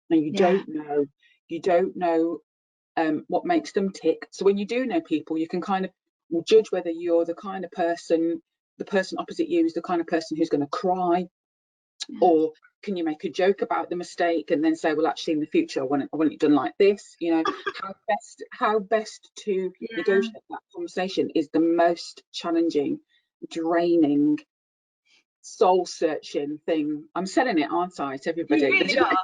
and you don't know what makes them tick. So when you do know people, you can kind of judge whether you're the kind of person, the person opposite you is the kind of person who's going to cry, or can you make a joke about the mistake and then say, well, actually in the future I want it done like this. You know, how best to negotiate that conversation is the most challenging, draining, soul searching thing. I'm selling it, aren't I, to everybody? You really are.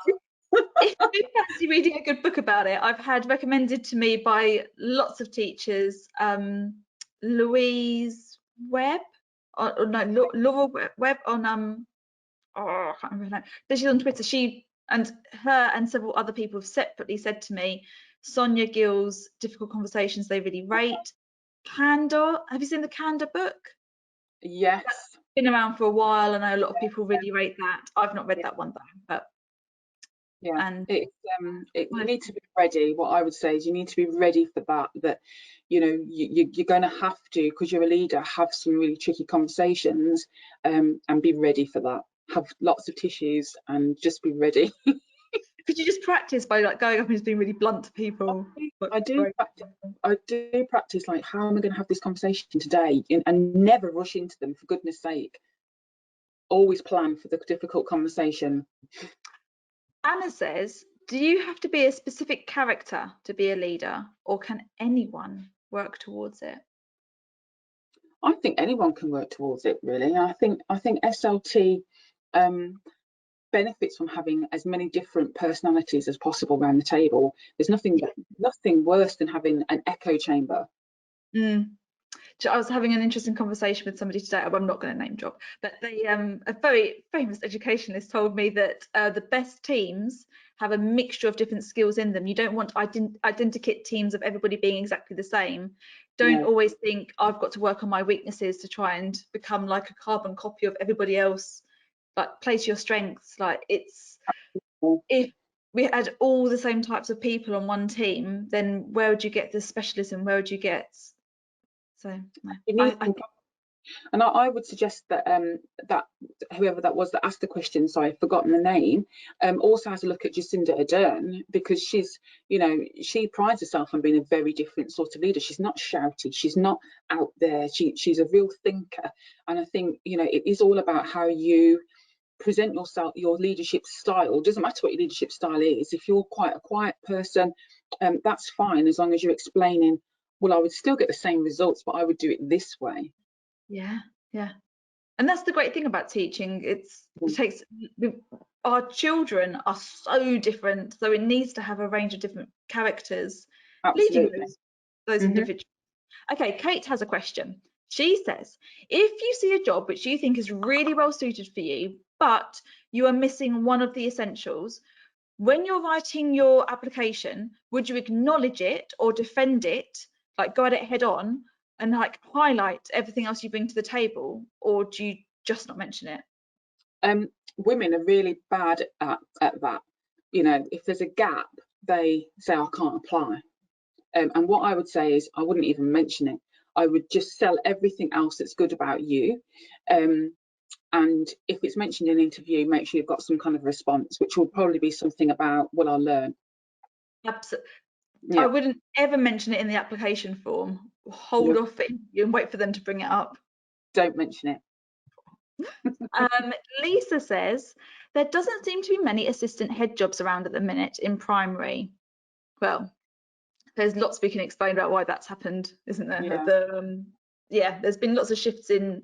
If you fancy reading a good book about it, I've had recommended to me by lots of teachers, Louise Webb, or no, Laura Webb on I can't remember her name. But she's on Twitter. She and her and several other people have separately said to me, Sonia Gill's Difficult Conversations they really rate. Candor, have you seen the Candor book? Yes. That's been around for a while. I know a lot of people really rate that. I've not read that one though, but and you need to be ready. What I would say is you need to be ready for that you know, you're going to have to, because you're a leader, have some really tricky conversations, and be ready for that. Have lots of tissues and just be ready. Could you just practice by, like, going up and just being really blunt to people? I do practice, like, how am I going to have this conversation today, and never rush into them, for goodness sake. Always plan for the difficult conversation. Anna says, do you have to be a specific character to be a leader, or can anyone work towards it? I think anyone can work towards it, really. I think SLT benefits from having as many different personalities as possible around the table. There's nothing worse than having an echo chamber. I was having an interesting conversation with somebody today. I'm not going to name drop, but they, a very famous educationalist told me that the best teams have a mixture of different skills in them. You don't want identikit teams of everybody being exactly the same. Don't always think I've got to work on my weaknesses to try and become like a carbon copy of everybody else. Like, play to your strengths. Like, it's, if we had all the same types of people on one team, then where would you get the specialism? Where would you get? So I would suggest that that whoever that was that asked the question, sorry, I've forgotten the name, also has a look at Jacinda Ardern, because she's, you know, she prides herself on being a very different sort of leader. She's not shouty, she's not out there, she's a real thinker. And I think, you know, it is all about how you present yourself, your leadership style. It doesn't matter what your leadership style is. If you're quite a quiet person, that's fine, as long as you're explaining, well, I would still get the same results, but I would do it this way. Yeah. And that's the great thing about teaching. It takes, our children are so different, so it needs to have a range of different characters leading those individuals. Okay, Kate has a question. She says, if you see a job which you think is really well suited for you, but you are missing one of the essentials, when you're writing your application, would you acknowledge it or defend it, like go at it head on and like highlight everything else you bring to the table, or do you just not mention it? women are really bad at that. You know, if there's a gap, they say, I can't apply. And what I would say is I wouldn't even mention it. I would just sell everything else that's good about you. And if it's mentioned in an interview, make sure you've got some kind of response, which will probably be something about, well, I'll learn. Absolutely. I Yeah. wouldn't ever mention it in the application form. Hold Yeah. off for interview and wait for them to bring it up. Don't mention it. Lisa says, there doesn't seem to be many assistant head jobs around at the minute in primary. Well, there's lots we can explain about why that's happened, isn't there? Yeah. There's been lots of shifts in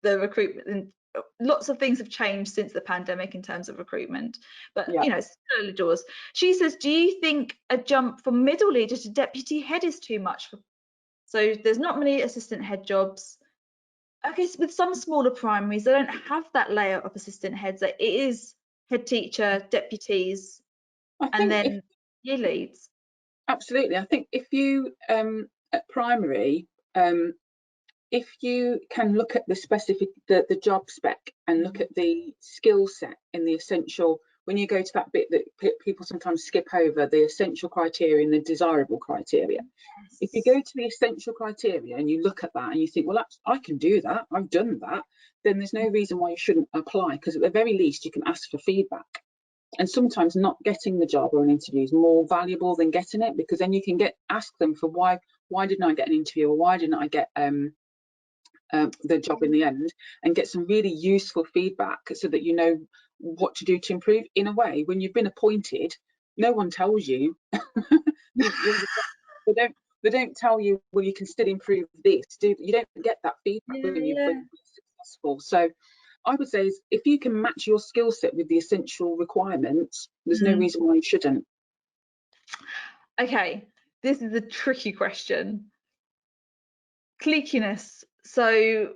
the recruitment, and lots of things have changed since the pandemic in terms of recruitment. But Yeah. you know, it's still early doors. She says, do you think a jump from middle leader to deputy head is too much? So there's not many assistant head jobs. I guess with some smaller primaries, they don't have that layer of assistant heads. It is head teacher, deputies, I and think if then year leads. absolutely, I think if you at primary, if you can look at the specific the job spec and look at the skill set in the essential, when you go to that bit that people sometimes skip over, the essential criteria and the desirable criteria. Yes. If you go to the essential criteria and you look at that and you think, well, I can do that, I've done that, then there's no reason why you shouldn't apply, because at the very least you can ask for feedback. And sometimes not getting the job or an interview is more valuable than getting it, because then you can ask them for why didn't I get an interview, or why didn't I get the job in the end, and get some really useful feedback so that you know what to do to improve. In a way, when you've been appointed, no one tells you. They don't tell you, well, you can still improve this. You don't get that feedback when you've been successful. So I would say is, if you can match your skill set with the essential requirements, there's no reason why you shouldn't. Okay, this is a tricky question. Cliqueiness. So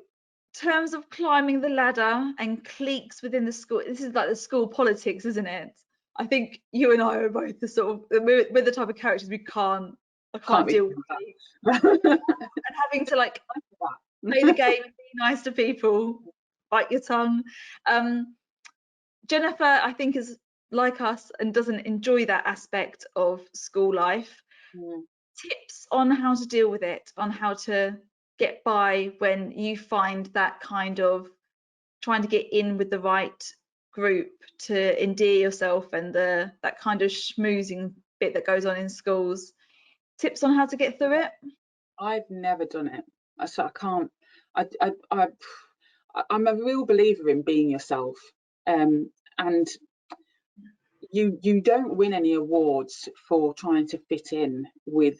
terms of climbing the ladder and cliques within the school, this is like the school politics, isn't it? I think you and I are both the sort of, we're the type of characters I can't deal with that. And having to like play the game and be nice to people, bite your tongue. Jennifer, I think, is like us and doesn't enjoy that aspect of school life. Tips on how to deal with it, on how to get by when you find that kind of trying to get in with the right group to endear yourself, and that kind of schmoozing bit that goes on in schools. Tips on how to get through it? I've never done it, so I can't. I'm a real believer in being yourself, and you don't win any awards for trying to fit in with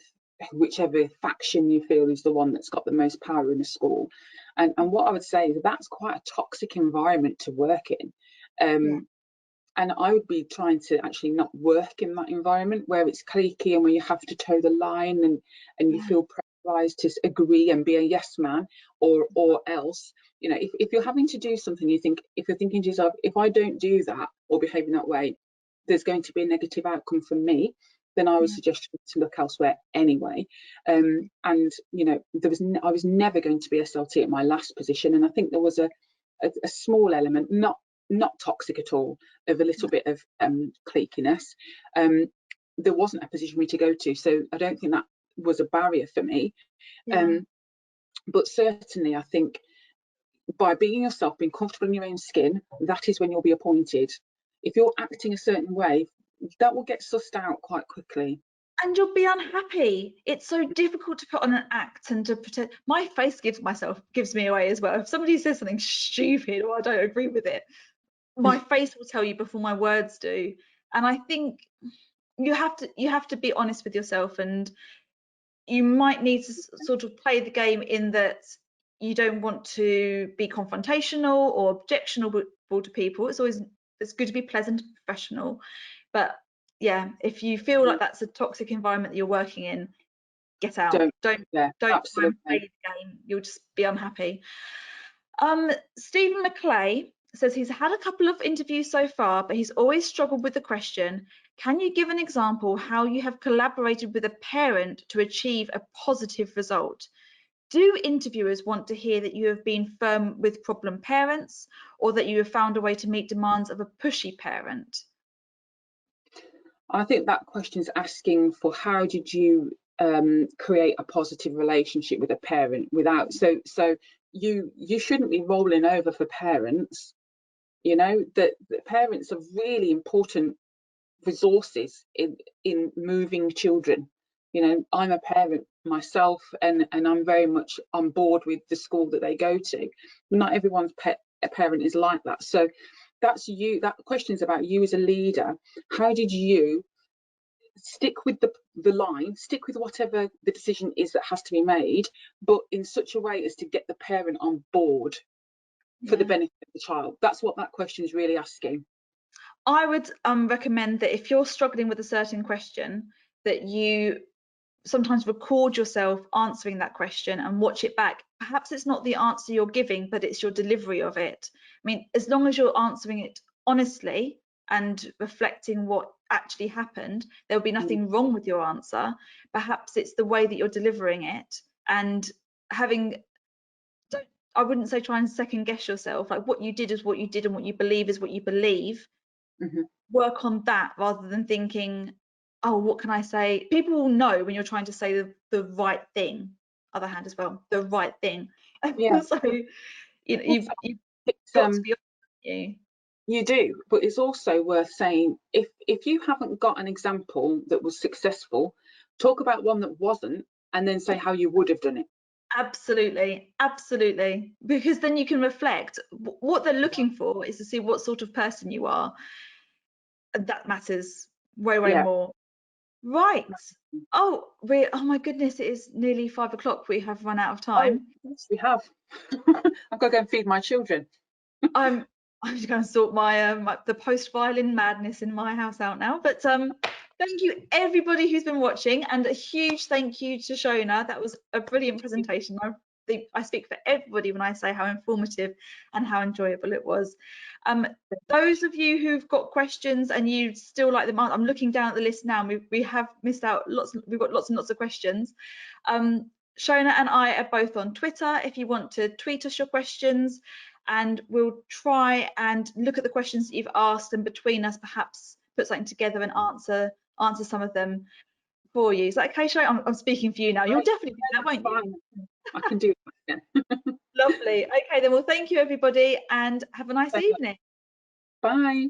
whichever faction you feel is the one that's got the most power in the school. And what I would say is that's quite a toxic environment to work in. And I would be trying to actually not work in that environment where it's cliquey and where you have to toe the line and you feel pressurized to agree and be a yes man or else. You know, if you're having to do something, if you're thinking to yourself, if I don't do that or behave in that way, there's going to be a negative outcome for me, then I would suggest to look elsewhere anyway. And you know, I was never going to be SLT at my last position, and I think there was a small element, not toxic at all, of a little bit of cliqueiness. There wasn't a position for me to go to, so I don't think that was a barrier for me. But certainly I think by being yourself, being comfortable in your own skin, that is when you'll be appointed. If you're acting a certain way, that will get sussed out quite quickly. And you'll be unhappy. It's so difficult to put on an act and to pretend. My face gives me away as well. If somebody says something stupid or I don't agree with it, my face will tell you before my words do. And I think you have to be honest with yourself, and you might need to sort of play the game in that you don't want to be confrontational or objectionable to people. It's good to be pleasant and professional, but yeah, if you feel like that's a toxic environment that you're working in, get out. Don't try and play the game. You'll just be unhappy. Stephen McClay says he's had a couple of interviews so far, but he's always struggled with the question, can you give an example how you have collaborated with a parent to achieve a positive result? Do interviewers want to hear that you have been firm with problem parents, or that you have found a way to meet demands of a pushy parent? I think that question's asking for how did you create a positive relationship with a parent without, so you shouldn't be rolling over for parents. You know, that parents are really important resources in moving children. You know, I'm a parent myself, and I'm very much on board with the school that they go to. Not everyone's a parent is like that. So that's you. That question is about you as a leader. How did you stick with the line, stick with whatever the decision is that has to be made, but in such a way as to get the parent on board for the benefit of the child? That's what that question is really asking. I would recommend that if you're struggling with a certain question, that you sometimes record yourself answering that question and watch it back. Perhaps it's not the answer you're giving, but it's your delivery of it. I mean, as long as you're answering it honestly and reflecting what actually happened, there'll be nothing wrong with your answer. Perhaps it's the way that you're delivering it, and I wouldn't say try and second guess yourself. Like, what you did is what you did, and what you believe is what you believe. Work on that rather than thinking, oh, what can I say? People will know when you're trying to say the right thing. Other hand as well, the right thing. Yeah. So you know, you've It's, got to be honest. You do, but it's also worth saying, if you haven't got an example that was successful, talk about one that wasn't, and then say how you would have done it. Absolutely, absolutely, because then you can reflect. What they're looking for is to see what sort of person you are, and that matters way Yeah. more. Right. Oh, my goodness, it is nearly 5 o'clock. We have run out of time. Oh, yes, we have. I've got to go and feed my children. I'm just going to sort my the post violin madness in my house out now. But thank you everybody who's been watching, and a huge thank you to Shonagh. That was a brilliant presentation. I speak for everybody when I say how informative and how enjoyable it was. Those of you who've got questions and you still like them, I'm looking down at the list now, and we have missed out lots. We've got lots and lots of questions. Shonagh and I are both on Twitter if you want to tweet us your questions, and we'll try and look at the questions that you've asked, and between us perhaps put something together and answer some of them for you. Is that okay, Shonagh? I'm speaking for you now. You'll definitely do that, won't you? I can do that again. Lovely. Okay then, well, thank you everybody, and have a nice evening. Bye.